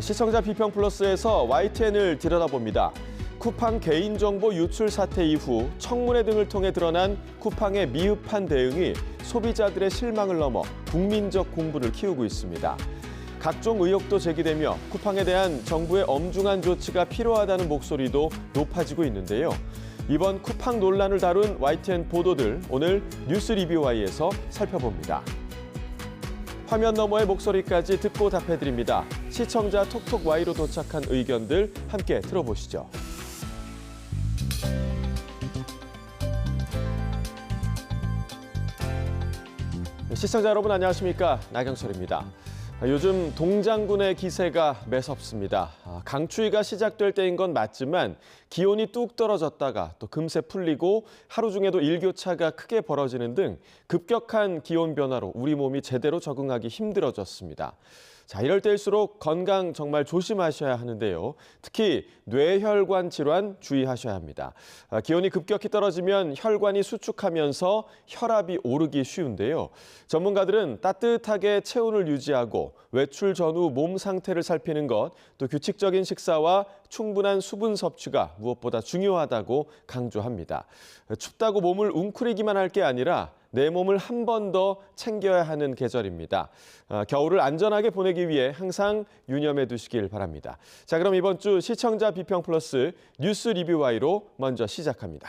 시청자 비평 플러스에서 YTN을 들여다봅니다. 쿠팡 개인정보 유출 사태 이후 청문회 등을 통해 드러난 쿠팡의 미흡한 대응이 소비자들의 실망을 넘어 국민적 공분을 키우고 있습니다. 각종 의혹도 제기되며 쿠팡에 대한 정부의 엄중한 조치가 필요하다는 목소리도 높아지고 있는데요. 이번 쿠팡 논란을 다룬 YTN 보도들 오늘 뉴스 리뷰와이에서 살펴봅니다. 화면 너머의 목소리까지 듣고 답해드립니다. 시청자 톡톡Y로 도착한 의견들 함께 들어보시죠. 시청자 여러분 안녕하십니까? 나경철입니다. 요즘 동장군의 기세가 매섭습니다. 강추위가 시작될 때인 건 맞지만 기온이 뚝 떨어졌다가 또 금세 풀리고 하루 중에도 일교차가 크게 벌어지는 등 급격한 기온 변화로 우리 몸이 제대로 적응하기 힘들어졌습니다. 자, 이럴 때일수록 건강 정말 조심하셔야 하는데요. 특히 뇌혈관 질환 주의하셔야 합니다. 기온이 급격히 떨어지면 혈관이 수축하면서 혈압이 오르기 쉬운데요. 전문가들은 따뜻하게 체온을 유지하고 외출 전후 몸 상태를 살피는 것, 또 규칙적인 식사와 충분한 수분 섭취가 무엇보다 중요하다고 강조합니다. 춥다고 몸을 웅크리기만 할 게 아니라 내 몸을 한 번 더 챙겨야 하는 계절입니다. 겨울을 안전하게 보내기 위해 항상 유념해 두시길 바랍니다. 자, 그럼 이번 주 시청자 비평 플러스 뉴스 리뷰와이로 먼저 시작합니다.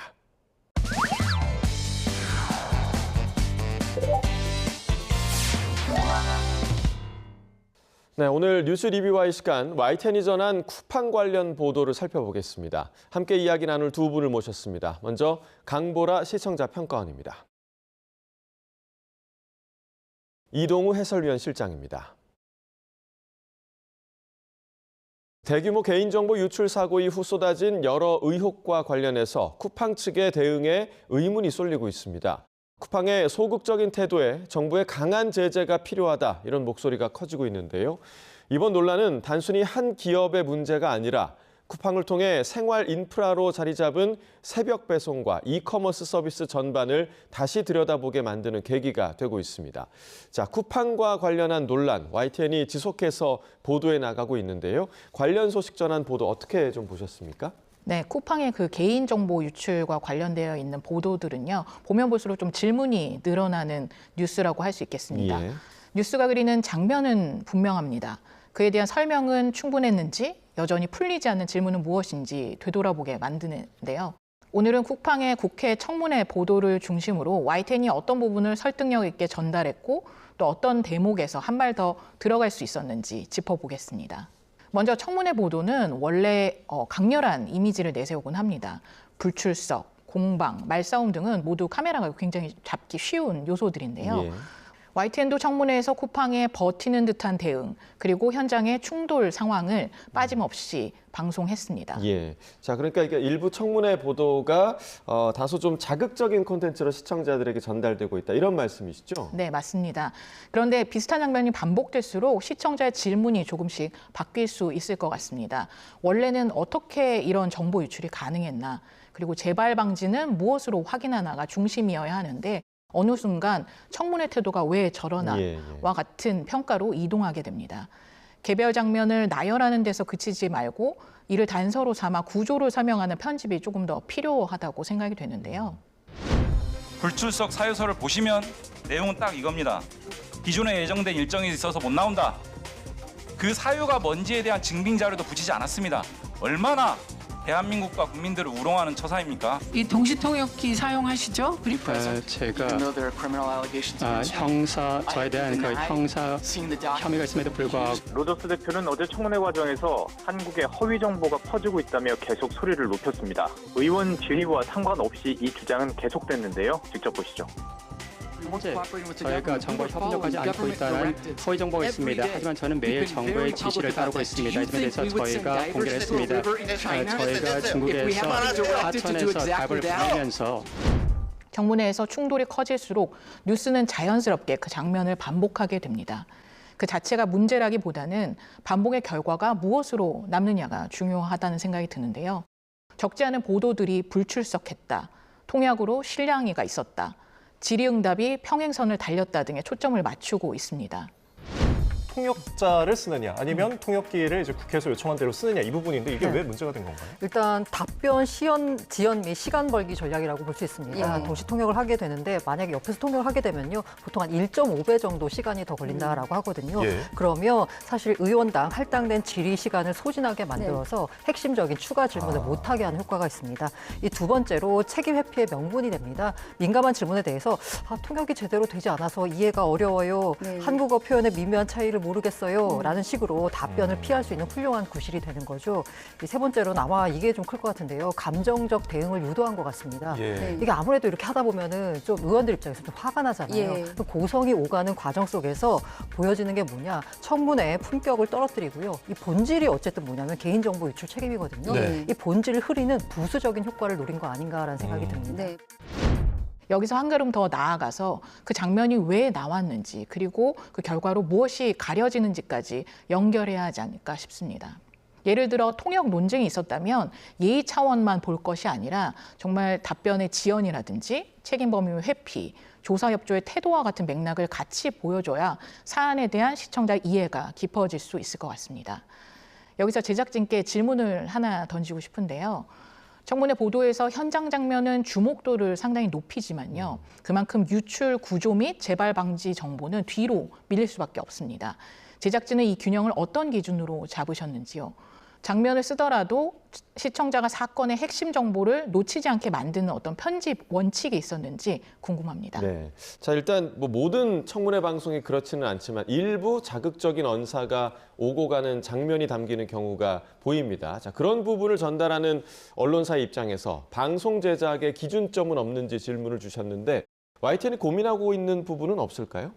네, 오늘 뉴스 리뷰와이 시간 YTN이 전한 쿠팡 관련 보도를 살펴보겠습니다. 함께 이야기 나눌 두 분을 모셨습니다. 먼저 강보라 시청자 평가원입니다. 이동우 해설위원 실장입니다. 대규모 개인정보 유출 사고 이후 쏟아진 여러 의혹과 관련해서 쿠팡 측의 대응에 의문이 쏠리고 있습니다. 쿠팡의 소극적인 태도에 정부의 강한 제재가 필요하다 이런 목소리가 커지고 있는데요. 이번 논란은 단순히 한 기업의 문제가 아니라 쿠팡을 통해 생활 인프라로 자리 잡은 새벽 배송과 이커머스 서비스 전반을 다시 들여다보게 만드는 계기가 되고 있습니다. 자, 쿠팡과 관련한 논란, YTN이 지속해서 보도해 나가고 있는데요. 관련 소식 전한 보도 어떻게 좀 보셨습니까? 네, 쿠팡의 그 개인정보 유출과 관련되어 있는 보도들은요. 보면 볼수록 좀 질문이 늘어나는 뉴스라고 할 수 있겠습니다. 예. 뉴스가 그리는 장면은 분명합니다. 그에 대한 설명은 충분했는지, 여전히 풀리지 않는 질문은 무엇인지 되돌아보게 만드는데요. 오늘은 쿠팡의 국회 청문회 보도를 중심으로 YTN이 어떤 부분을 설득력 있게 전달했고 또 어떤 대목에서 한 발 더 들어갈 수 있었는지 짚어보겠습니다. 먼저 청문회 보도는 원래 강렬한 이미지를 내세우곤 합니다. 불출석, 공방, 말싸움 등은 모두 카메라가 굉장히 잡기 쉬운 요소들인데요. 예. YTN도 청문회에서 쿠팡의 버티는 듯한 대응, 그리고 현장의 충돌 상황을 빠짐없이 방송했습니다. 예. 자, 그러니까 이게 일부 청문회 보도가 다소 좀 자극적인 콘텐츠로 시청자들에게 전달되고 있다. 이런 말씀이시죠? 네, 맞습니다. 그런데 비슷한 장면이 반복될수록 시청자의 질문이 조금씩 바뀔 수 있을 것 같습니다. 원래는 어떻게 이런 정보 유출이 가능했나, 그리고 재발 방지는 무엇으로 확인하나가 중심이어야 하는데 어느 순간 청문회 태도가 왜 저러나와 같은 평가로 이동하게 됩니다. 개별 장면을 나열하는 데서 그치지 말고 이를 단서로 삼아 구조를 설명하는 편집이 조금 더 필요하다고 생각이 되는데요. 불출석 사유서를 보시면 내용은 딱 이겁니다. 기존에 예정된 일정이 있어서 못 나온다. 그 사유가 뭔지에 대한 증빙 자료도 붙이지 않았습니다. 얼마나 대한민국과 국민들을 우롱하는 처사입니까? 이 동시통역기 사용하시죠? 제가 형사 저에 대한 그 형사 혐의가 있음에도 불구하고 로저스 대표는 어제 청문회 과정에서 한국의 허위 정보가 퍼지고 있다며 계속 소리를 높였습니다. 의원 질의와 상관없이 이 주장은 계속됐는데요. 직접 보시죠. 현재 저희가 정부와 협력하지 않고 있다는 허위 정보가 있습니다. 하지만 저는 매일 정부의 지시를 따르고 있습니다. 이 점에 대해서 저희가 공개를 했습니다. 저희가 중국에서 하천에서 답을 보내면서 청문회에서 충돌이 커질수록 뉴스는 자연스럽게 그 장면을 반복하게 됩니다. 그 자체가 문제라기보다는 반복의 결과가 무엇으로 남느냐가 중요하다는 생각이 드는데요. 적지 않은 보도들이 불출석했다, 통역으로 실랑이가 있었다, 질의응답이 평행선을 달렸다 등의 초점을 맞추고 있습니다. 통역자를 쓰느냐 아니면 통역기를 이제 국회에서 요청한 대로 쓰느냐 이 부분인데 이게 네. 왜 문제가 된 건가요? 일단 답변 지연 및 시간 벌기 전략이라고 볼 수 있습니다. 동시 통역을 하게 되는데 만약에 옆에서 통역을 하게 되면요. 보통 한 1.5배 정도 시간이 더 걸린다라고 하거든요. 예. 그러면 사실 의원당 할당된 질의 시간을 소진하게 만들어서 핵심적인 추가 질문을 못하게 하는 효과가 있습니다. 이 두 번째로 책임 회피의 명분이 됩니다. 민감한 질문에 대해서 통역이 제대로 되지 않아서 이해가 어려워요. 한국어 표현의 미묘한 차이를 모르겠어요. 라는 식으로 답변을 피할 수 있는 훌륭한 구실이 되는 거죠. 이 세 번째로는 아마 이게 좀 클 것 같은데요. 감정적 대응을 유도한 것 같습니다. 이게 아무래도 이렇게 하다 보면은 좀 의원들 입장에서 좀 화가 나잖아요. 그 고성이 오가는 과정 속에서 보여지는 게 뭐냐. 청문회의 품격을 떨어뜨리고요. 이 본질이 어쨌든 뭐냐면 개인정보 유출 책임이거든요. 네. 이 본질을 흐리는 부수적인 효과를 노린 거 아닌가라는 생각이 듭니다. 여기서 한 걸음 더 나아가서 그 장면이 왜 나왔는지 그리고 그 결과로 무엇이 가려지는지까지 연결해야 하지 않을까 싶습니다. 예를 들어 통역 논쟁이 있었다면 예의 차원만 볼 것이 아니라 정말 답변의 지연이라든지 책임 범위 회피, 조사 협조의 태도와 같은 맥락을 같이 보여줘야 사안에 대한 시청자 이해가 깊어질 수 있을 것 같습니다. 여기서 제작진께 질문을 하나 던지고 싶은데요. 청문회 보도에서 현장 장면은 주목도를 상당히 높이지만요. 그만큼 유출 구조 및 재발 방지 정보는 뒤로 밀릴 수밖에 없습니다. 제작진은 이 균형을 어떤 기준으로 잡으셨는지요? 장면을 쓰더라도 시청자가 사건의 핵심 정보를 놓치지 않게 만드는 어떤 편집 원칙이 있었는지 궁금합니다. 네. 자, 일단 뭐 모든 청문회 방송이 그렇지는 않지만 일부 자극적인 언사가 오고 가는 장면이 담기는 경우가 보입니다. 자, 그런 부분을 전달하는 언론사의 입장에서 방송 제작의 기준점은 없는지 질문을 주셨는데 YTN이 고민하고 있는 부분은 없을까요?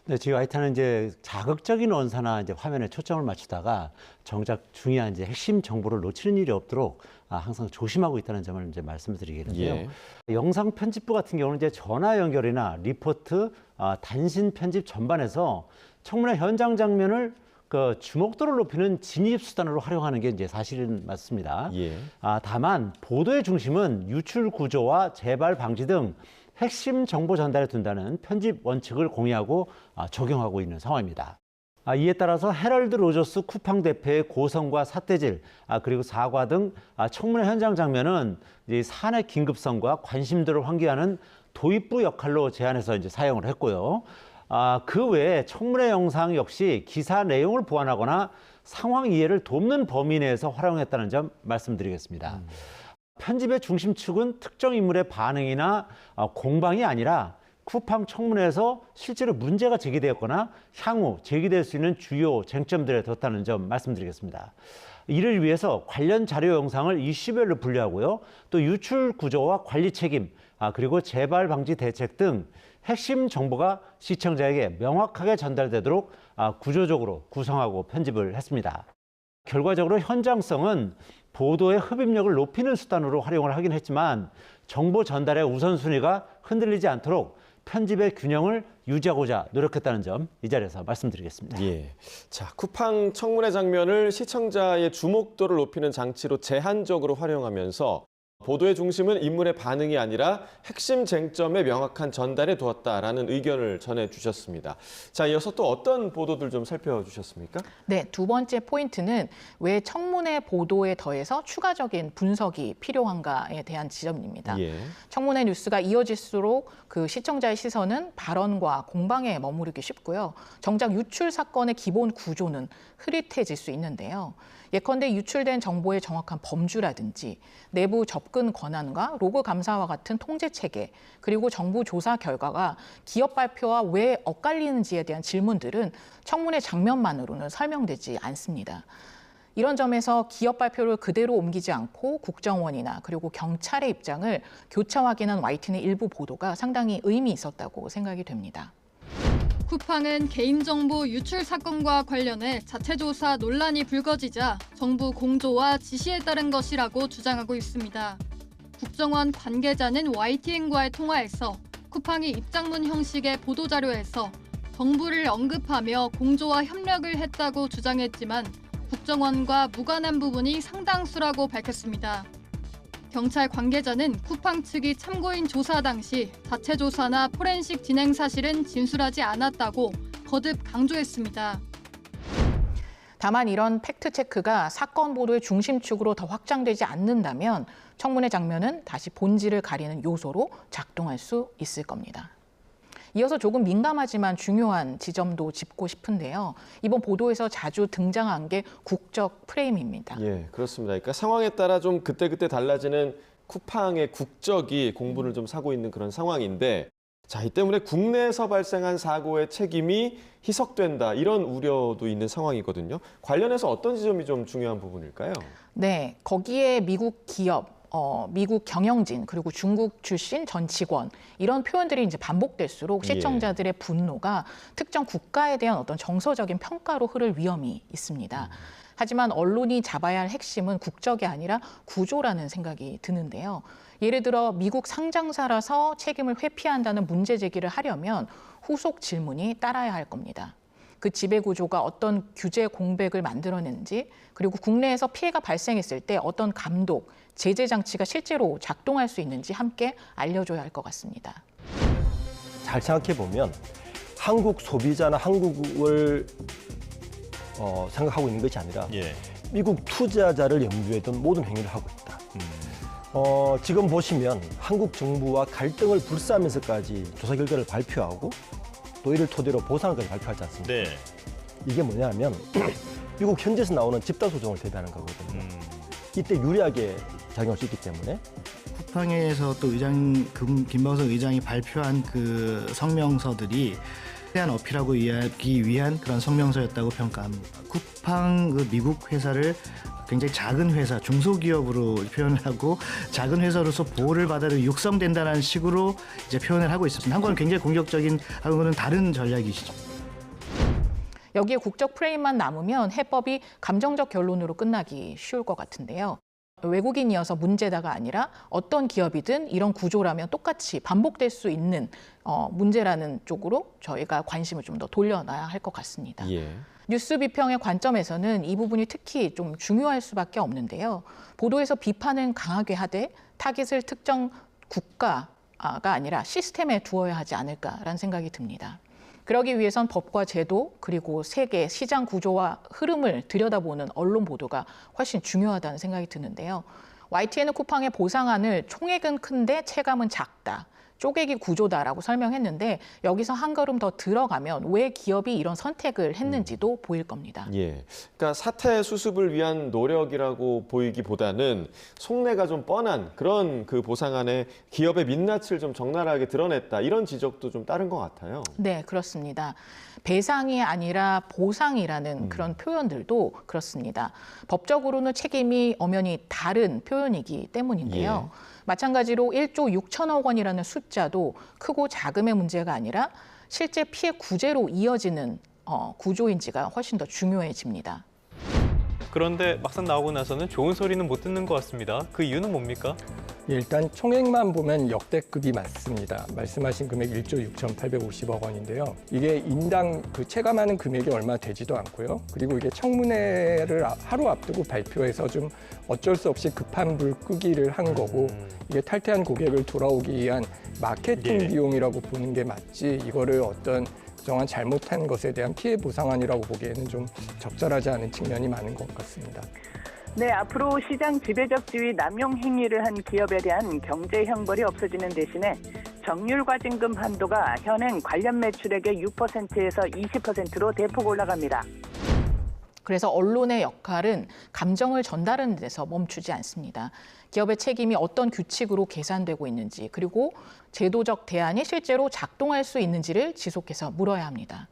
네, 저희 YTN은 이제 자극적인 언사나 이제 화면에 초점을 맞추다가 정작 중요한 이제 핵심 정보를 놓치는 일이 없도록 항상 조심하고 있다는 점을 이제 말씀드리겠는데요. 예. 영상 편집부 같은 경우는 이제 전화 연결이나 리포트, 단신 편집 전반에서 청문회 현장 장면을 그 주목도를 높이는 진입 수단으로 활용하는 게 이제 사실은 맞습니다. 예. 다만 보도의 중심은 유출 구조와 재발 방지 등 핵심 정보 전달에 둔다는 편집 원칙을 공유하고 적용하고 있는 상황입니다. 이에 따라서 헤럴드 로저스 쿠팡 대표의 고성과 삿대질, 그리고 사과 등 청문회 현장 장면은 이제 사안의 긴급성과 관심도를 환기하는 도입부 역할로 제안해서 이제 사용을 했고요. 그 외에 청문회 영상 역시 기사 내용을 보완하거나 상황 이해를 돕는 범위 내에서 활용했다는 점 말씀드리겠습니다. 편집의 중심축은 특정 인물의 반응이나 공방이 아니라 쿠팡 청문회에서 실제로 문제가 제기되었거나 향후 제기될 수 있는 주요 쟁점들에 뒀다는 점 말씀드리겠습니다. 이를 위해서 관련 자료 영상을 이슈별로 분류하고요. 또 유출 구조와 관리 책임, 그리고 재발 방지 대책 등 핵심 정보가 시청자에게 명확하게 전달되도록 구조적으로 구성하고 편집을 했습니다. 결과적으로 현장성은 보도의 흡입력을 높이는 수단으로 활용을 하긴 했지만 정보 전달의 우선순위가 흔들리지 않도록 편집의 균형을 유지하고자 노력했다는 점 이 자리에서 말씀드리겠습니다. 예. 자, 쿠팡 청문회 장면을 시청자의 주목도를 높이는 장치로 제한적으로 활용하면서 보도의 중심은 인물의 반응이 아니라 핵심 쟁점의 명확한 전달에 두었다라는 의견을 전해주셨습니다. 자, 이어서 또 어떤 보도들 좀 살펴주셨습니까? 네, 두 번째 포인트는 왜 청문회 보도에 더해서 추가적인 분석이 필요한가에 대한 지점입니다. 예. 청문회 뉴스가 이어질수록 그 시청자의 시선은 발언과 공방에 머무르기 쉽고요. 정작 유출 사건의 기본 구조는 흐릿해질 수 있는데요. 예컨대 유출된 정보의 정확한 범주라든지 내부 접근 권한과 로그 감사와 같은 통제 체계, 그리고 정부 조사 결과가 기업 발표와 왜 엇갈리는지에 대한 질문들은 청문회 장면만으로는 설명되지 않습니다. 이런 점에서 기업 발표를 그대로 옮기지 않고 국정원이나 그리고 경찰의 입장을 교차 확인한 YTN의 일부 보도가 상당히 의미 있었다고 생각이 됩니다. 쿠팡은 개인정보 유출 사건과 관련해 자체 조사 논란이 불거지자 정부 공조와 지시에 따른 것이라고 주장하고 있습니다. 국정원 관계자는 YTN과의 통화에서 쿠팡이 입장문 형식의 보도자료에서 정부를 언급하며 공조와 협력을 했다고 주장했지만 국정원과 무관한 부분이 상당수라고 밝혔습니다. 경찰 관계자는 쿠팡 측이 참고인 조사 당시 자체 조사나 포렌식 진행 사실은 진술하지 않았다고 거듭 강조했습니다. 다만 이런 팩트체크가 사건 보도의 중심축으로 더 확장되지 않는다면 청문회 장면은 다시 본질을 가리는 요소로 작동할 수 있을 겁니다. 이어서 조금 민감하지만 중요한 지점도 짚고 싶은데요. 이번 보도에서 자주 등장한 게 국적 프레임입니다. 예, 그렇습니다. 그러니까 상황에 따라 좀 그때그때 달라지는 쿠팡의 국적이 공분을 좀 사고 있는 그런 상황인데, 자, 이 때문에 국내에서 발생한 사고의 책임이 희석된다, 이런 우려도 있는 상황이거든요. 관련해서 어떤 지점이 좀 중요한 부분일까요? 네, 거기에 미국 기업, 미국 경영진, 그리고 중국 출신 전 직원, 이런 표현들이 이제 반복될수록 시청자들의 분노가 특정 국가에 대한 어떤 정서적인 평가로 흐를 위험이 있습니다. 하지만 언론이 잡아야 할 핵심은 국적이 아니라 구조라는 생각이 드는데요. 예를 들어 미국 상장사라서 책임을 회피한다는 문제 제기를 하려면 후속 질문이 따라야 할 겁니다. 그 지배 구조가 어떤 규제 공백을 만들어내는지, 그리고 국내에서 피해가 발생했을 때 어떤 감독, 제재 장치가 실제로 작동할 수 있는지 함께 알려줘야 할 것 같습니다. 잘 생각해 보면 한국 소비자나 한국을 생각하고 있는 것이 아니라 미국 투자자를 염두에 둔 모든 행위를 하고 있다. 지금 보시면 한국 정부와 갈등을 불사하면서까지 조사 결과를 발표하고 또 이를 토대로 보상까지 발표하지 않습니까? 네. 이게 뭐냐면 미국 현지에서 나오는 집단 소송을 대비하는 거거든요. 이때 유리하게 작용할 수 있기 때문에. 쿠팡에서 또 김범석 의장이 발표한 그 성명서들이 대한 어필하고 이야기 위한 그런 성명서였다고 평가합니다. 쿠팡 그 미국 회사를 굉장히 작은 회사, 중소기업으로 표현을 하고 작은 회사로서 보호를 받아도 육성된다는 식으로 이제 표현을 하고 있습니다. 한국은 굉장히 공격적인, 한국은 다른 전략이시죠. 여기에 국적 프레임만 남으면 해법이 감정적 결론으로 끝나기 쉬울 것 같은데요. 외국인이어서 문제다가 아니라 어떤 기업이든 이런 구조라면 똑같이 반복될 수 있는 문제라는 쪽으로 저희가 관심을 좀 더 돌려놔야 할 것 같습니다. 뉴스 비평의 관점에서는 이 부분이 특히 좀 중요할 수밖에 없는데요. 보도에서 비판은 강하게 하되 타깃을 특정 국가가 아니라 시스템에 두어야 하지 않을까라는 생각이 듭니다. 그러기 위해선 법과 제도, 그리고 세계 시장 구조와 흐름을 들여다보는 언론 보도가 훨씬 중요하다는 생각이 드는데요. YTN은 쿠팡의 보상안을 총액은 큰데 체감은 작다, 쪼개기 구조다라고 설명했는데, 여기서 한 걸음 더 들어가면 왜 기업이 이런 선택을 했는지도 보일 겁니다. 그러니까 사태 수습을 위한 노력이라고 보이기보다는 속내가 좀 뻔한 그런 그 보상안에 기업의 민낯을 좀 적나라하게 드러냈다, 이런 지적도 좀 따른 것 같아요. 네, 그렇습니다. 배상이 아니라 보상이라는 그런 표현들도 그렇습니다. 법적으로는 책임이 엄연히 다른 표현이기 때문인데요. 마찬가지로 1조 6천억 원이라는 숫자도 크고 작음의 문제가 아니라 실제 피해 구제로 이어지는 구조인지가 훨씬 더 중요해집니다. 그런데 막상 나오고 나서는 좋은 소리는 못 듣는 것 같습니다. 그 이유는 뭡니까? 일단 총액만 보면 역대급이 맞습니다. 말씀하신 금액 1조 6,850억 원인데요. 이게 인당 그 체감하는 금액이 얼마 되지도 않고요. 그리고 이게 청문회를 하루 앞두고 발표해서 좀 어쩔 수 없이 급한 불 끄기를 한 거고, 이게 탈퇴한 고객을 돌아오기 위한 마케팅 비용이라고 보는 게 맞지, 이거를 어떤 정한 잘못한 것에 대한 피해 보상안이라고 보기에는 좀 적절하지 않은 측면이 많은 것 같습니다. 네, 앞으로 시장 지배적 지위 남용 행위를 한 기업에 대한 경제 형벌이 없어지는 대신에 정률 과징금 한도가 현행 관련 매출액의 6%에서 20%로 대폭 올라갑니다. 그래서 언론의 역할은 감정을 전달하는 데서 멈추지 않습니다. 기업의 책임이 어떤 규칙으로 계산되고 있는지, 그리고 제도적 대안이 실제로 작동할 수 있는지를 지속해서 물어야 합니다.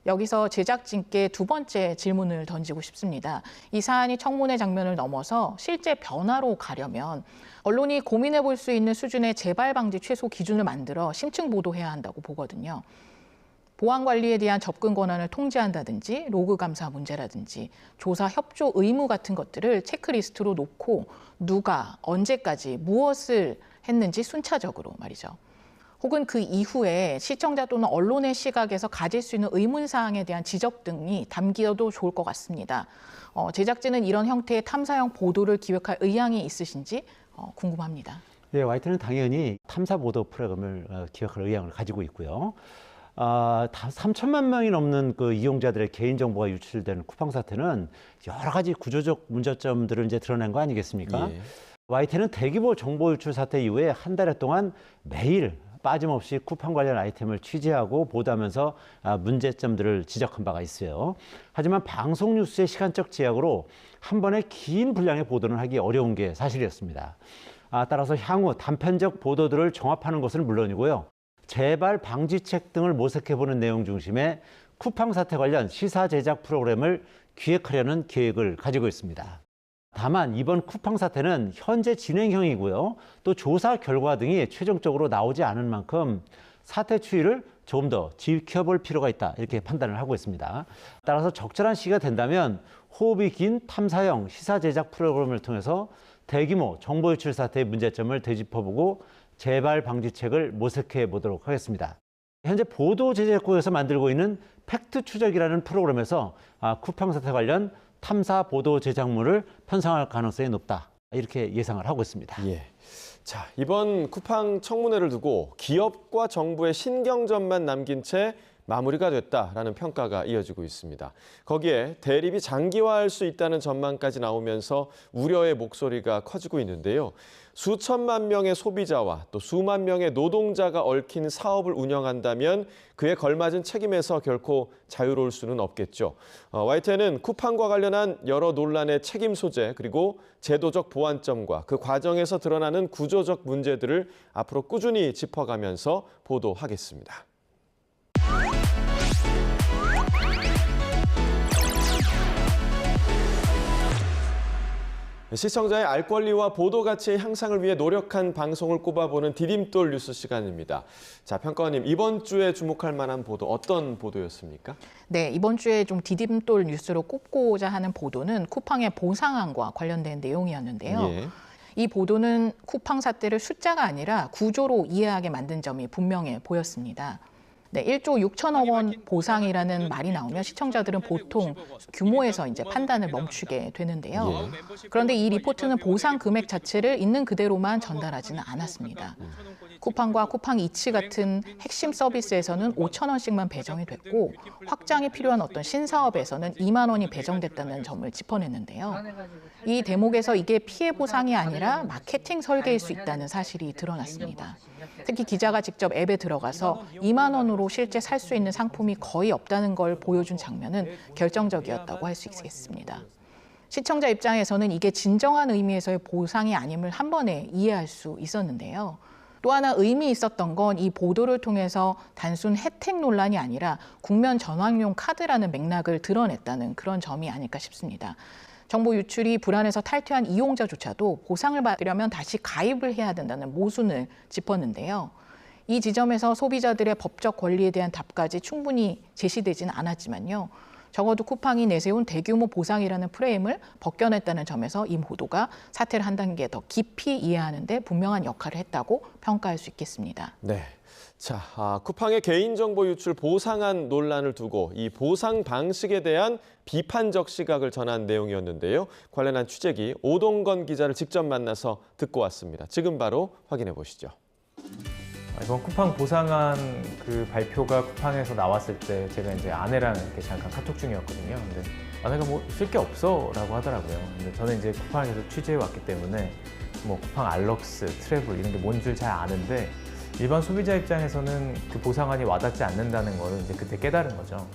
여기서 제작진께 두 번째 질문을 던지고 싶습니다. 이 사안이 청문회 장면을 넘어서 실제 변화로 가려면 언론이 고민해 볼 수 있는 수준의 재발 방지 최소 기준을 만들어 심층 보도해야 한다고 보거든요. 보안 관리에 대한 접근 권한을 통제한다든지 로그 감사 문제라든지 조사 협조 의무 같은 것들을 체크리스트로 놓고 누가 언제까지 무엇을 했는지 순차적으로 말이죠. 혹은 그 이후에 시청자 또는 언론의 시각에서 가질 수 있는 의문사항에 대한 지적 등이 담겨도 좋을 것 같습니다. 제작진은 이런 형태의 탐사형 보도를 기획할 의향이 있으신지 궁금합니다. 네, YTN은 당연히 탐사 보도 프로그램을 기획할 의향을 가지고 있고요. 다 3천만 명이 넘는 그 이용자들의 개인정보가 유출되는 쿠팡 사태는 여러 가지 구조적 문제점들을 이제 드러낸 거 아니겠습니까? 예. YTN은 대규모 정보 유출 사태 이후에 한 달 동안 매일 빠짐없이 쿠팡 관련 아이템을 취재하고 보도하면서 문제점들을 지적한 바가 있어요. 하지만 방송 뉴스의 시간적 제약으로 한 번에 긴 분량의 보도는 하기 어려운 게 사실이었습니다. 따라서 향후 단편적 보도들을 종합하는 것은 물론이고요. 재발 방지책 등을 모색해보는 내용 중심의 쿠팡 사태 관련 시사 제작 프로그램을 기획하려는 계획을 가지고 있습니다. 다만 이번 쿠팡 사태는 현재 진행형이고요. 또 조사 결과 등이 최종적으로 나오지 않은 만큼 사태 추이를 조금 더 지켜볼 필요가 있다 이렇게 판단을 하고 있습니다. 따라서 적절한 시기가 된다면 호흡이 긴 탐사형 시사 제작 프로그램을 통해서 대규모 정보 유출 사태의 문제점을 되짚어보고 재발 방지책을 모색해 보도록 하겠습니다. 현재 보도제작국에서 만들고 있는 팩트 추적이라는 프로그램에서 쿠팡 사태 관련 탐사 보도 제작물을 편성할 가능성이 높다. 이렇게 예상을 하고 있습니다. 예. 자, 이번 쿠팡 청문회를 두고 기업과 정부의 신경전만 남긴 채 마무리가 됐다라는 평가가 이어지고 있습니다. 거기에 대립이 장기화할 수 있다는 전망까지 나오면서 우려의 목소리가 커지고 있는데요. 수천만 명의 소비자와 또 수만 명의 노동자가 얽힌 사업을 운영한다면 그에 걸맞은 책임에서 결코 자유로울 수는 없겠죠. YTN은 쿠팡과 관련한 여러 논란의 책임 소재 그리고 제도적 보완점과 그 과정에서 드러나는 구조적 문제들을 앞으로 꾸준히 짚어가면서 보도하겠습니다. 시청자의 알 권리와 보도 가치의 향상을 위해 노력한 방송을 꼽아보는 디딤돌 뉴스 시간입니다. 자, 평가원님, 이번 주에 주목할 만한 보도 어떤 보도였습니까? 네, 이번 주에 좀 디딤돌 뉴스로 꼽고자 하는 보도는 쿠팡의 보상안과 관련된 내용이었는데요. 예. 이 보도는 쿠팡 사태를 숫자가 아니라 구조로 이해하게 만든 점이 분명해 보였습니다. 네, 1조 6천억 원 보상이라는 말이 나오면 시청자들은 보통 규모에서 이제 판단을 멈추게 되는데요. 그런데 이 리포트는 보상 금액 자체를 있는 그대로만 전달하지는 않았습니다. 쿠팡과 쿠팡 이츠 같은 핵심 서비스에서는 5천 원씩만 배정이 됐고 확장이 필요한 어떤 신사업에서는 2만 원이 배정됐다는 점을 짚어냈는데요. 이 대목에서 이게 피해 보상이 아니라 마케팅 설계일 수 있다는 사실이 드러났습니다. 특히 기자가 직접 앱에 들어가서 2만 원으로 실제 살 수 있는 상품이 거의 없다는 걸 보여준 장면은 결정적이었다고 할 수 있겠습니다. 시청자 입장에서는 이게 진정한 의미에서의 보상이 아님을 한 번에 이해할 수 있었는데요. 또 하나 의미 있었던 건 이 보도를 통해서 단순 혜택 논란이 아니라 국면 전환용 카드라는 맥락을 드러냈다는 그런 점이 아닐까 싶습니다. 정보 유출이 불안해서 탈퇴한 이용자조차도 보상을 받으려면 다시 가입을 해야 된다는 모순을 짚었는데요. 이 지점에서 소비자들의 법적 권리에 대한 답까지 충분히 제시되지는 않았지만요. 적어도 쿠팡이 내세운 대규모 보상이라는 프레임을 벗겨냈다는 점에서 이 보도가 사태를 한 단계 더 깊이 이해하는 데 분명한 역할을 했다고 평가할 수 있겠습니다. 네. 자, 쿠팡의 개인정보 유출 보상안 논란을 두고 이 보상 방식에 대한 비판적 시각을 전한 내용이었는데요. 관련한 취재기 오동건 기자를 직접 만나서 듣고 왔습니다. 지금 바로 확인해 보시죠. 이번 쿠팡 보상안 그 발표가 쿠팡에서 나왔을 때 제가 이제 아내랑 이렇게 잠깐 카톡 중이었거든요. 근데 아내가 뭐 쓸 게 없어라고 하더라고요. 근데 저는 이제 쿠팡에서 취재해 왔기 때문에 뭐 쿠팡 알럭스, 트래블 이런 게 뭔 줄 잘 아는데 일반 소비자 입장에서는 그 보상안이 와닿지 않는다는 걸 이제 그때 깨달은 거죠.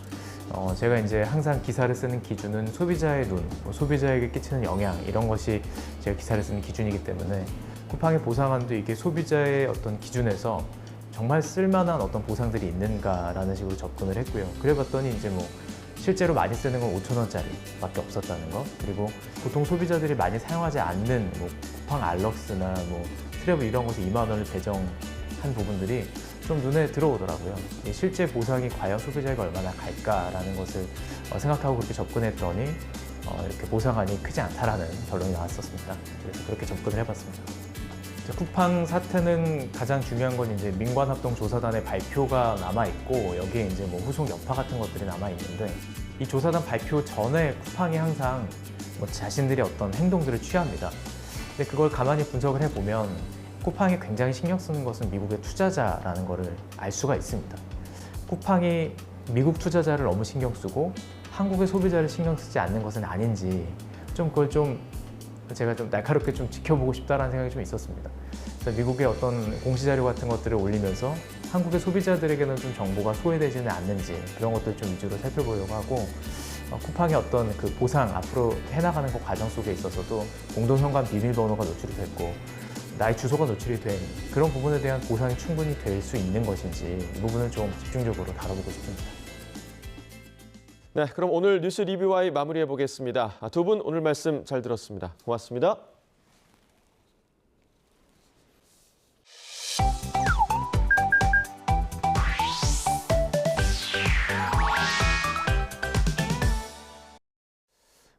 제가 이제 항상 기사를 쓰는 기준은 소비자의 눈, 소비자에게 끼치는 영향 이런 것이 제가 기사를 쓰는 기준이기 때문에 쿠팡의 보상안도 이게 소비자의 어떤 기준에서 정말 쓸만한 어떤 보상들이 있는가라는 식으로 접근을 했고요. 그래봤더니 이제 뭐 실제로 많이 쓰는 건 5,000원짜리밖에 없었다는 거. 그리고 보통 소비자들이 많이 사용하지 않는 뭐 쿠팡 알럭스나 뭐 트래블 이런 곳에 2만 원을 배정한 부분들이 좀 눈에 들어오더라고요. 실제 보상이 과연 소비자에게 얼마나 갈까라는 것을 생각하고 그렇게 접근했더니 이렇게 보상안이 크지 않다라는 결론이 나왔었습니다. 그래서 그렇게 접근을 해봤습니다. 쿠팡 사태는 가장 중요한 건 이제 민관합동조사단의 발표가 남아있고 여기에 이제 뭐 후속 여파 같은 것들이 남아있는데 이 조사단 발표 전에 쿠팡이 항상 뭐 자신들이 어떤 행동들을 취합니다. 근데 그걸 가만히 분석을 해보면 쿠팡이 굉장히 신경 쓰는 것은 미국의 투자자라는 거를 알 수가 있습니다. 쿠팡이 미국 투자자를 너무 신경 쓰고 한국의 소비자를 신경 쓰지 않는 것은 아닌지 그걸 제가 좀 날카롭게 좀 지켜보고 싶다라는 생각이 좀 있었습니다. 그래서 미국의 어떤 공시자료 같은 것들을 올리면서 한국의 소비자들에게는 좀 정보가 소외되지는 않는지 그런 것들 좀 위주로 살펴보려고 하고 쿠팡의 어떤 그 보상 앞으로 해나가는 그 과정 속에 있어서도 공동현관 비밀번호가 노출이 됐고 나의 주소가 노출이 된 그런 부분에 대한 보상이 충분히 될 수 있는 것인지 이 부분을 좀 집중적으로 다뤄보고 싶습니다. 네, 그럼 오늘 뉴스 리뷰와의 마무리해 보겠습니다. 두 분 오늘 말씀 잘 들었습니다. 고맙습니다.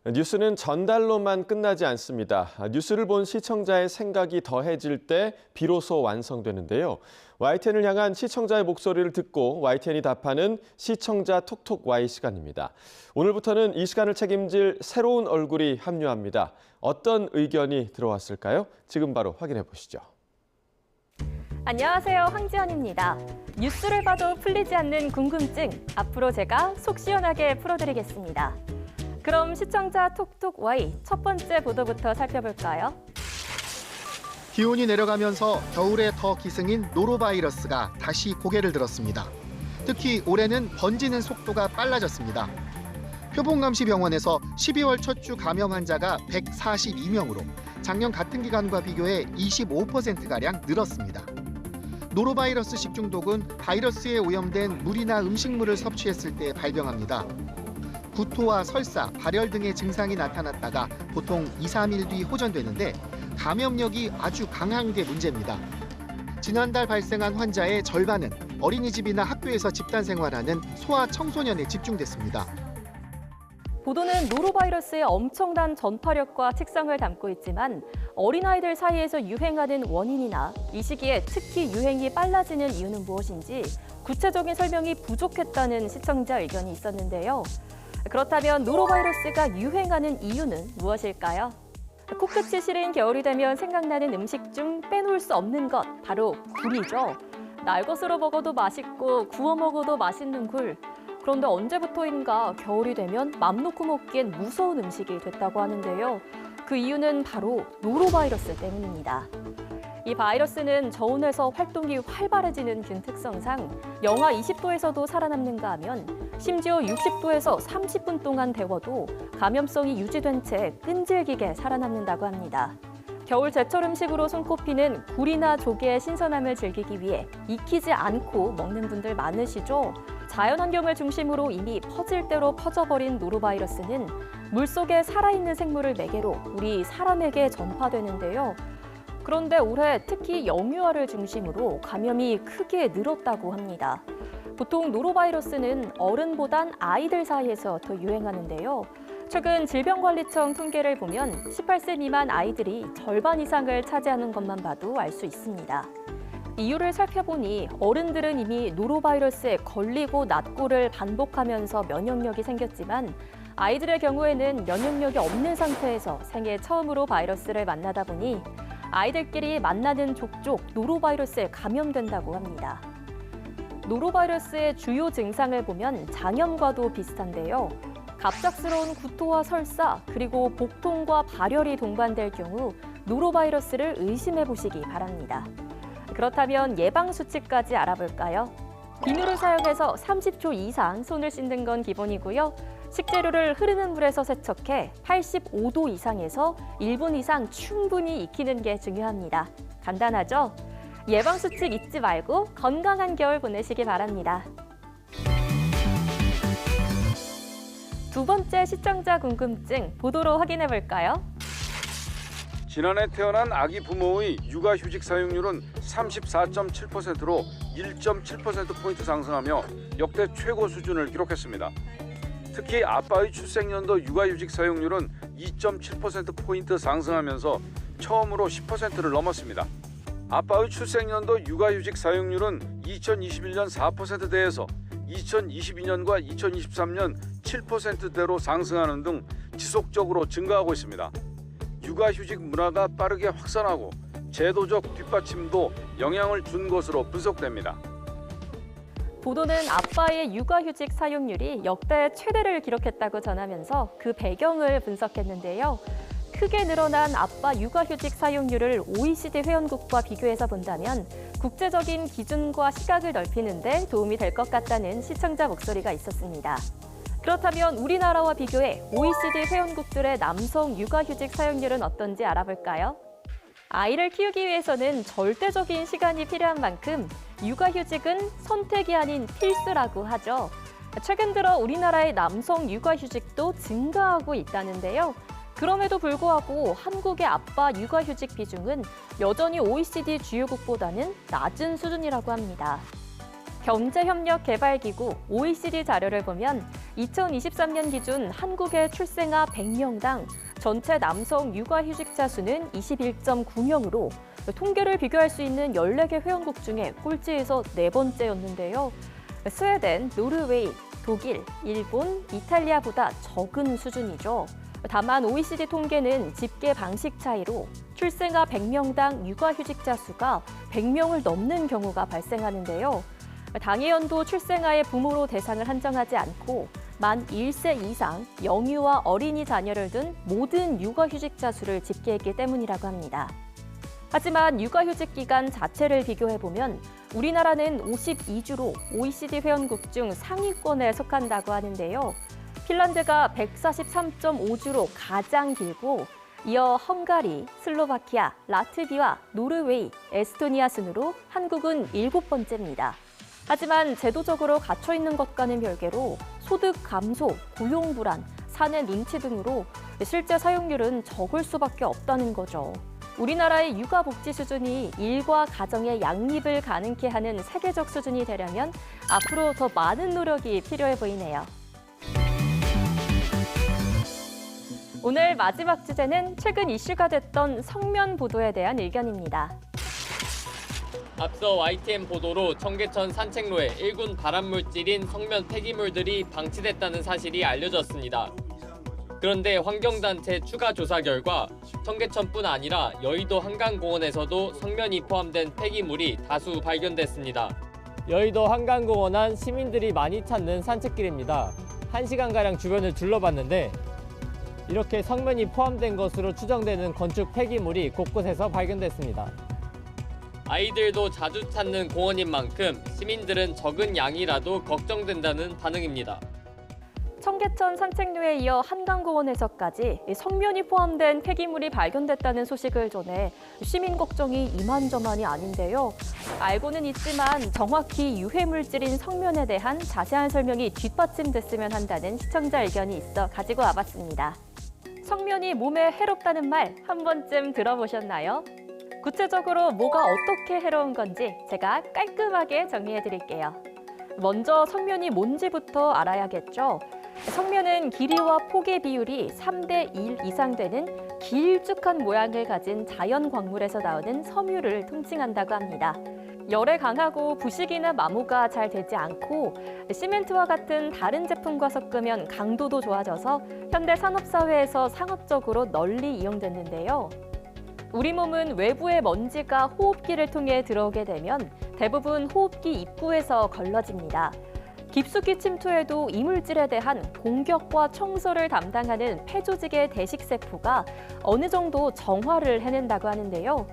뉴스는 전달로만 끝나지 않습니다. 뉴스를 본 시청자의 생각이 더해질 때 비로소 완성되는데요. YTN을 향한 시청자의 목소리를 듣고 YTN이 답하는 시청자 톡톡 Y 시간입니다. 오늘부터는 이 시간을 책임질 새로운 얼굴이 합류합니다. 어떤 의견이 들어왔을까요? 지금 바로 확인해 보시죠. 안녕하세요, 황지연입니다. 뉴스를 봐도 풀리지 않는 궁금증, 앞으로 제가 속 시원하게 풀어드리겠습니다. 그럼 시청자 톡톡 Y 첫 번째 보도부터 살펴볼까요? 기온이 내려가면서 겨울에 더 기승인 노로바이러스가 다시 고개를 들었습니다. 특히 올해는 번지는 속도가 빨라졌습니다. 표본감시병원에서 12월 첫 주 감염 환자가 142명으로 작년 같은 기간과 비교해 25%가량 늘었습니다. 노로바이러스 식중독은 바이러스에 오염된 물이나 음식물을 섭취했을 때 발병합니다. 구토와 설사, 발열 등의 증상이 나타났다가 보통 2, 3일 뒤 호전되는데 감염력이 아주 강한 게 문제입니다. 지난달 발생한 환자의 절반은 어린이집이나 학교에서 집단 생활하는 소아 청소년에 집중됐습니다. 보도는 노로바이러스의 엄청난 전파력과 특성을 담고 있지만 어린아이들 사이에서 유행하는 원인이나 이 시기에 특히 유행이 빨라지는 이유는 무엇인지 구체적인 설명이 부족했다는 시청자 의견이 있었는데요. 그렇다면 노로바이러스가 유행하는 이유는 무엇일까요? 코끝이 시린 겨울이 되면 생각나는 음식 중 빼놓을 수 없는 것, 바로 굴이죠. 날것으로 먹어도 맛있고 구워 먹어도 맛있는 굴. 그런데 언제부터인가 겨울이 되면 맘 놓고 먹기엔 무서운 음식이 됐다고 하는데요. 그 이유는 바로 노로바이러스 때문입니다. 이 바이러스는 저온에서 활동이 활발해지는 균특성상 영하 20도에서도 살아남는가 하면 심지어 60도에서 30분 동안 데워도 감염성이 유지된 채 끈질기게 살아남는다고 합니다. 겨울 제철 음식으로 손꼽히는 굴이나 조개의 신선함을 즐기기 위해 익히지 않고 먹는 분들 많으시죠? 자연환경을 중심으로 이미 퍼질 대로 퍼져버린 노로바이러스는 물속에 살아있는 생물을 매개로 우리 사람에게 전파되는데요. 그런데 올해 특히 영유아를 중심으로 감염이 크게 늘었다고 합니다. 보통 노로바이러스는 어른보단 아이들 사이에서 더 유행하는데요. 최근 질병관리청 통계를 보면 18세 미만 아이들이 절반 이상을 차지하는 것만 봐도 알 수 있습니다. 이유를 살펴보니 어른들은 이미 노로바이러스에 걸리고 낫고를 반복하면서 면역력이 생겼지만 아이들의 경우에는 면역력이 없는 상태에서 생애 처음으로 바이러스를 만나다 보니 아이들끼리 만나는 족족 노로바이러스에 감염된다고 합니다. 노로바이러스의 주요 증상을 보면 장염과도 비슷한데요. 갑작스러운 구토와 설사, 그리고 복통과 발열이 동반될 경우 노로바이러스를 의심해 보시기 바랍니다. 그렇다면 예방 수칙까지 알아볼까요? 비누를 사용해서 30초 이상 손을 씻는 건 기본이고요. 식재료를 흐르는 물에서 세척해 85도 이상에서 1분 이상 충분히 익히는 게 중요합니다. 간단하죠? 예방 수칙 잊지 말고 건강한 겨울 보내시기 바랍니다. 두 번째 시청자 궁금증 보도로 확인해 볼까요? 지난해 태어난 아기 부모의 육아휴직 사용률은 34.7%로 1.7%포인트 상승하며 역대 최고 수준을 기록했습니다. 특히 아빠의 출생연도 육아휴직 사용률은 2.7%포인트 상승하면서 처음으로 10%를 넘었습니다. 아빠의 출생연도 육아휴직 사용률은 2021년 4%대에서 2022년과 2023년 7%대로 상승하는 등 지속적으로 증가하고 있습니다. 육아휴직 문화가 빠르게 확산하고 제도적 뒷받침도 영향을 준 것으로 분석됩니다. 보도는 아빠의 육아휴직 사용률이 역대 최대를 기록했다고 전하면서 그 배경을 분석했는데요. 크게 늘어난 아빠 육아휴직 사용률을 OECD 회원국과 비교해서 본다면 국제적인 기준과 시각을 넓히는 데 도움이 될 것 같다는 시청자 목소리가 있었습니다. 그렇다면 우리나라와 비교해 OECD 회원국들의 남성 육아휴직 사용률은 어떤지 알아볼까요? 아이를 키우기 위해서는 절대적인 시간이 필요한 만큼 육아휴직은 선택이 아닌 필수라고 하죠. 최근 들어 우리나라의 남성 육아휴직도 증가하고 있다는데요. 그럼에도 불구하고 한국의 아빠 육아휴직 비중은 여전히 OECD 주요국보다는 낮은 수준이라고 합니다. 경제협력개발기구 OECD 자료를 보면 2023년 기준 한국의 출생아 100명당 전체 남성 육아휴직자 수는 21.9명으로 통계를 비교할 수 있는 14개 회원국 중에 꼴찌에서 4번째였는데요. 스웨덴, 노르웨이, 독일, 일본, 이탈리아보다 적은 수준이죠. 다만 OECD 통계는 집계 방식 차이로 출생아 100명당 육아휴직자 수가 100명을 넘는 경우가 발생하는데요. 당해연도 출생아의 부모로 대상을 한정하지 않고 만 1세 이상 영유아 어린이 자녀를 둔 모든 육아휴직자 수를 집계했기 때문이라고 합니다. 하지만 육아휴직 기간 자체를 비교해보면 우리나라는 52주로 OECD 회원국 중 상위권에 속한다고 하는데요. 핀란드가 143.5주로 가장 길고 이어 헝가리, 슬로바키아, 라트비아, 노르웨이, 에스토니아 순으로 한국은 7번째입니다. 하지만 제도적으로 갇혀있는 것과는 별개로 소득 감소, 고용 불안, 사내 눈치 등으로 실제 사용률은 적을 수밖에 없다는 거죠. 우리나라의 육아복지 수준이 일과 가정의 양립을 가능케 하는 세계적 수준이 되려면 앞으로 더 많은 노력이 필요해 보이네요. 오늘 마지막 주제는 최근 이슈가 됐던 성면 보도에 대한 의견입니다. 앞서 YTN 보도로 청계천 산책로에 1군 발암물질인 성면 폐기물들이 방치됐다는 사실이 알려졌습니다. 그런데 환경단체 추가 조사 결과 청계천뿐 아니라 여의도 한강공원에서도 성면이 포함된 폐기물이 다수 발견됐습니다. 여의도 한강공원 안 시민들이 많이 찾는 산책길입니다. 1시간가량 주변을 둘러봤는데 이렇게 성면이 포함된 것으로 추정되는 건축 폐기물이 곳곳에서 발견됐습니다. 아이들도 자주 찾는 공원인 만큼 시민들은 적은 양이라도 걱정된다는 반응입니다. 청계천 산책로에 이어 한강공원에서까지 성면이 포함된 폐기물이 발견됐다는 소식을 전해 시민 걱정이 이만저만이 아닌데요. 알고는 있지만 정확히 유해물질인 성면에 대한 자세한 설명이 뒷받침됐으면 한다는 시청자 의견이 있어 가지고 와봤습니다. 성면이 몸에 해롭다는 말 한 번쯤 들어보셨나요? 구체적으로 뭐가 어떻게 해로운 건지 제가 깔끔하게 정리해드릴게요. 먼저 성면이 뭔지부터 알아야겠죠. 성면은 길이와 폭의 비율이 3대1 이상 되는 길쭉한 모양을 가진 자연 광물에서 나오는 섬유를 통칭한다고 합니다. 열에 강하고 부식이나 마모가 잘 되지 않고 시멘트와 같은 다른 제품과 섞으면 강도도 좋아져서 현대 산업사회에서 상업적으로 널리 이용됐는데요. 우리 몸은 외부의 먼지가 호흡기를 통해 들어오게 되면 대부분 호흡기 입구에서 걸러집니다. 깊숙이 침투해도 이물질에 대한 공격과 청소를 담당하는 폐조직의 대식세포가 어느 정도 정화를 해낸다고 하는데요.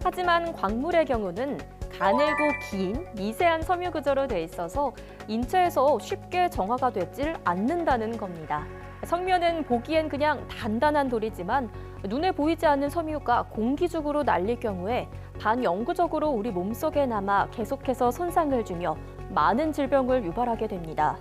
하지만 광물의 경우는 가늘고 긴 미세한 섬유 구조로 돼 있어서 인체에서 쉽게 정화가 되질 않는다는 겁니다. 성면은 보기엔 그냥 단단한 돌이지만 눈에 보이지 않는 섬유가 공기중으로 날릴 경우에 반영구적으로 우리 몸속에 남아 계속해서 손상을 주며 많은 질병을 유발하게 됩니다.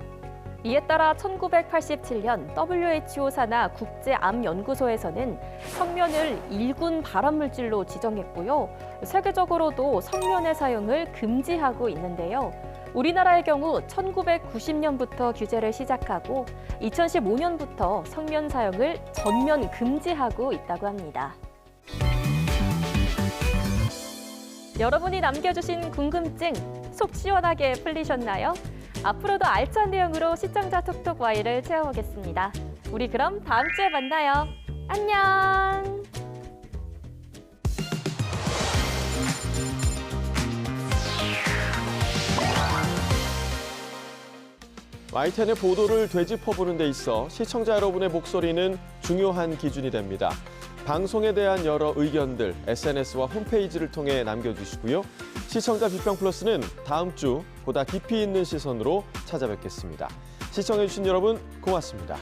이에 따라 1987년 WHO 산하 국제암연구소에서는 성면을 1군 발암물질로 지정했고요. 세계적으로도 성면의 사용을 금지하고 있는데요. 우리나라의 경우 1990년부터 규제를 시작하고 2015년부터 성면 사용을 전면 금지하고 있다고 합니다. 여러분이 남겨주신 궁금증 속 시원하게 풀리셨나요? 앞으로도 알찬 내용으로 시청자 톡톡 Y를 채워보겠습니다. 우리 그럼 다음 주에 만나요. 안녕! YTN의 보도를 되짚어보는 데 있어 시청자 여러분의 목소리는 중요한 기준이 됩니다. 방송에 대한 여러 의견들 SNS와 홈페이지를 통해 남겨주시고요. 시청자 비평 플러스는 다음 주 보다 깊이 있는 시선으로 찾아뵙겠습니다. 시청해주신 여러분 고맙습니다.